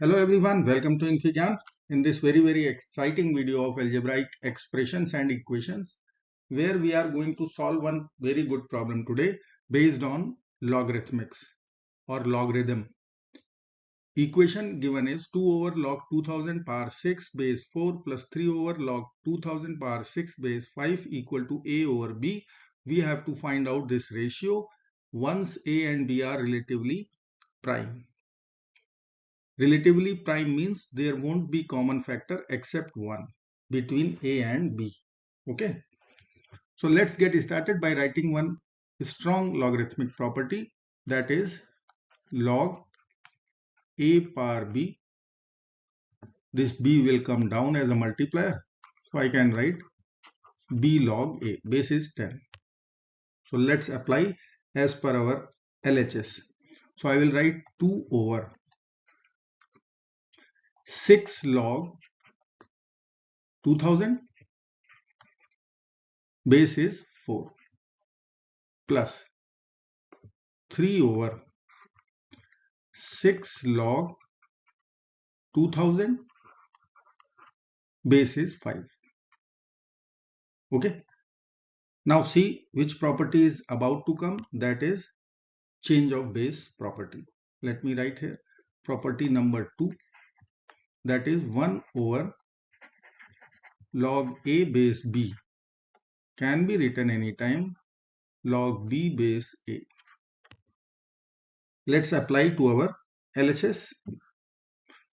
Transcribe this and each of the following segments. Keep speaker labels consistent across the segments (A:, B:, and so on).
A: Hello everyone, welcome to Infigyan. In this very exciting video of algebraic expressions and equations, where we are going to solve one very good problem today based on logarithmics or logarithm. Equation given is 2 over log 2000 power 6 base 4 plus 3 over log 2000 power 6 base 5 equal to a over b. We have to find out this ratio once a and b are relatively prime. Relatively prime means there won't be common factor except one between A and B. Okay. So let's get started by writing one strong logarithmic property, that is log A power B. This B will come down as a multiplier. So I can write B log A. Base is 10. So let's apply as per our LHS. So I will write 2 over 6 log 2000, base is 4, plus 3 over 6 log 2000, base is 5. Okay. Now see which property is about to come, that is change of base property. Let me write here property number 2, that is 1 over log A base B can be written anytime log B base A. Let's apply to our LHS.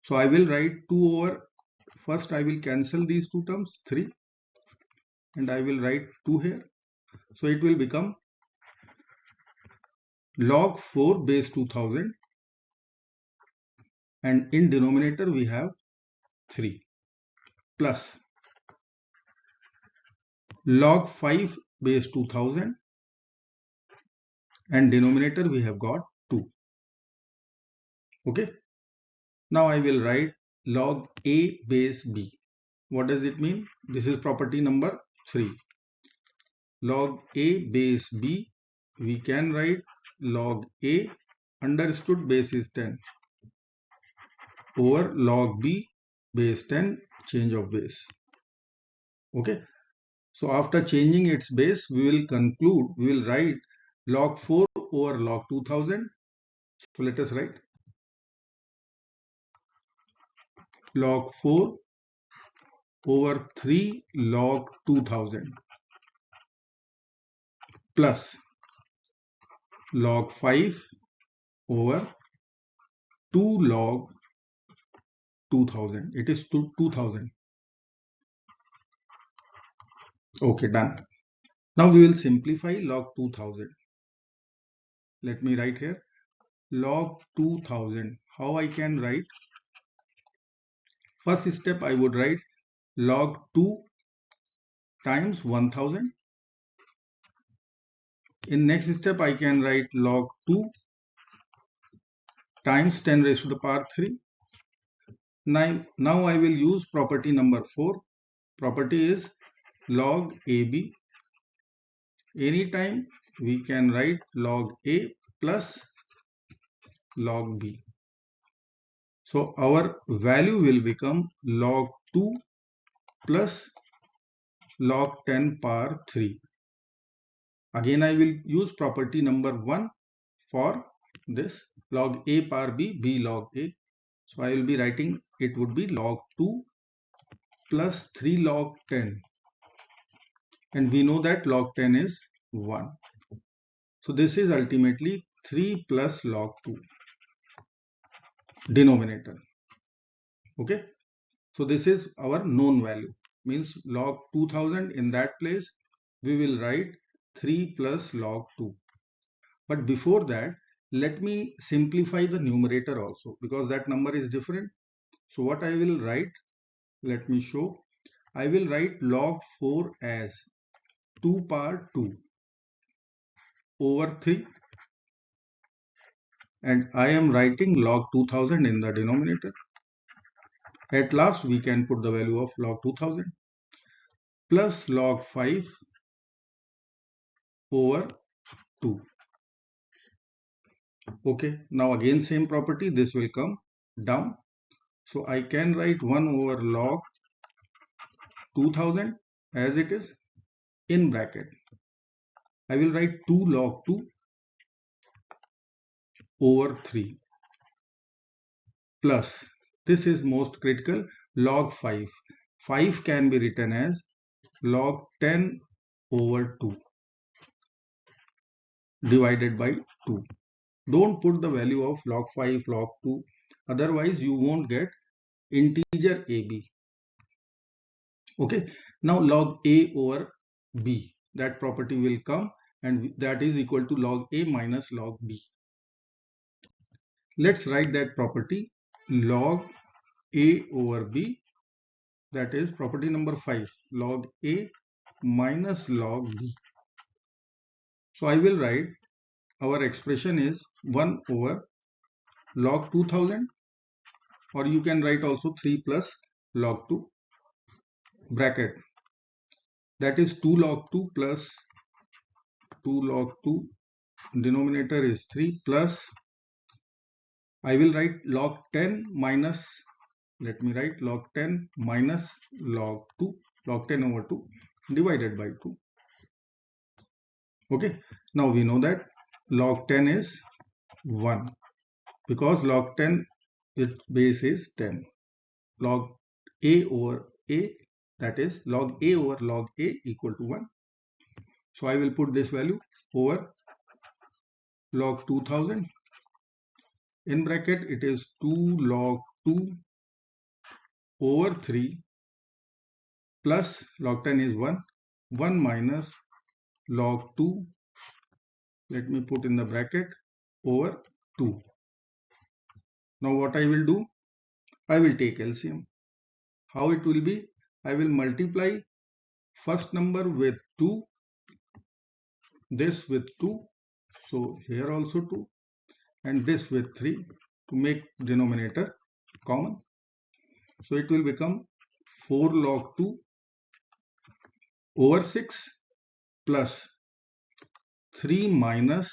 A: So I will write 2 over, first I will cancel these two terms, 3, and I will write 2 here. So it will become log 4 base 2000, and in denominator we have 3, plus log 5 base 2000, and denominator we have got 2. Okay. Now I will write log A base B. What does it mean? This is property number 3. Log A base B, we can write log A understood base is 10 over log B base 10 change of base. Okay. So after changing its base, we will write log 4 over log 2000. So let us write log 4 over 3 log 2000 plus log 5 over 2 log 2000. It is 2000. Okay, done. Now we will simplify log 2000. Let me write here log 2000. How I can write? First step I would write log 2 times 1000. In next step I can write log 2 times 10 raised to the power 3. Now I will use property number 4. Property is log AB. Anytime we can write log A plus log B. So our value will become log 2 plus log 10 power 3. Again I will use property number 1 for this log A power B, B log A. So I will be writing it would be log 2 plus 3 log 10. And we know that log 10 is 1. So this is ultimately 3 plus log 2 denominator. Okay. So this is our known value, means log 2000. In that place we will write 3 plus log 2. But before that, let me simplify the numerator also, because that number is different. So what I will write, let me show. I will write log 4 as 2 power 2 over 3, and I am writing log 2000 in the denominator. At last we can put the value of log 2000 plus log 5 over 2. Okay, now again same property, this will come down. So I can write 1 over log 2000 as it is in bracket. I will write 2 log 2 over 3 plus, this is most critical, log 5. 5 can be written as log 10 over 2 divided by 2. Don't put the value of log 5, log 2, otherwise you won't get integer AB. Okay, now log A over B, that property will come, and that is equal to log A minus log B. Let's write that property, log A over B, that is property number 5, log A minus log B. So I will write our expression is 1 over log 2000, or you can write also 3 plus log 2 bracket, that is 2 log 2 plus 2 log 2, denominator is 3 plus, I will write log 10 minus, let me write log 10 minus log 2, log 10 over 2 divided by 2. Okay, now we know that log 10 is 1 because log 10 its base is 10. Log A over A, that is log A over log A equal to 1. So I will put this value over log 2000. In bracket it is 2 log 2 over 3 plus log 10 is 1. 1 minus log 2, let me put in the bracket, over 2. Now what I will do? I will take LCM. How it will be? I will multiply first number with 2, this with 2, so here also 2, and this with 3 to make denominator common. So it will become 4 log 2 over 6 plus 3 minus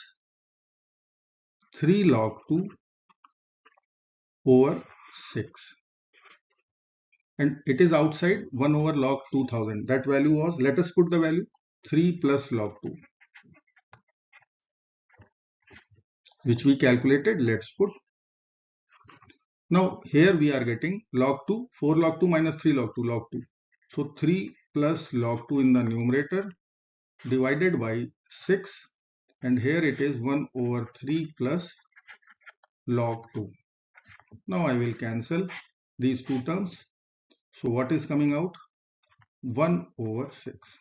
A: 3 log 2 over 6. And it is outside 1 over log 2000. That value was, let us put the value 3 plus log 2, which we calculated. Let's put. Now here we are getting log 2, 4 log 2 minus 3 log 2, log 2. So 3 plus log 2 in the numerator divided by 6, and here it is 1 over 3 plus log 2. Now I will cancel these two terms. So what is coming out? 1 over 6.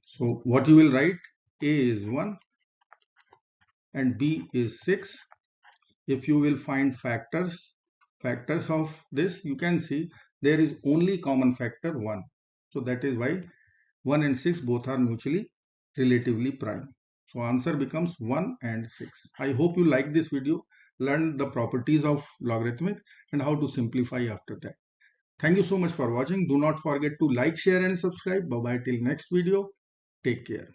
A: So what you will write? A is 1 and B is 6. If you will find factors of this, you can see there is only common factor 1. So that is why 1 and 6 both are mutually relatively prime. So answer becomes 1 and 6. I hope you like this video, learned the properties of logarithmic and how to simplify after that. Thank you so much for watching. Do not forget to like, share and subscribe. Bye bye till next video. Take care.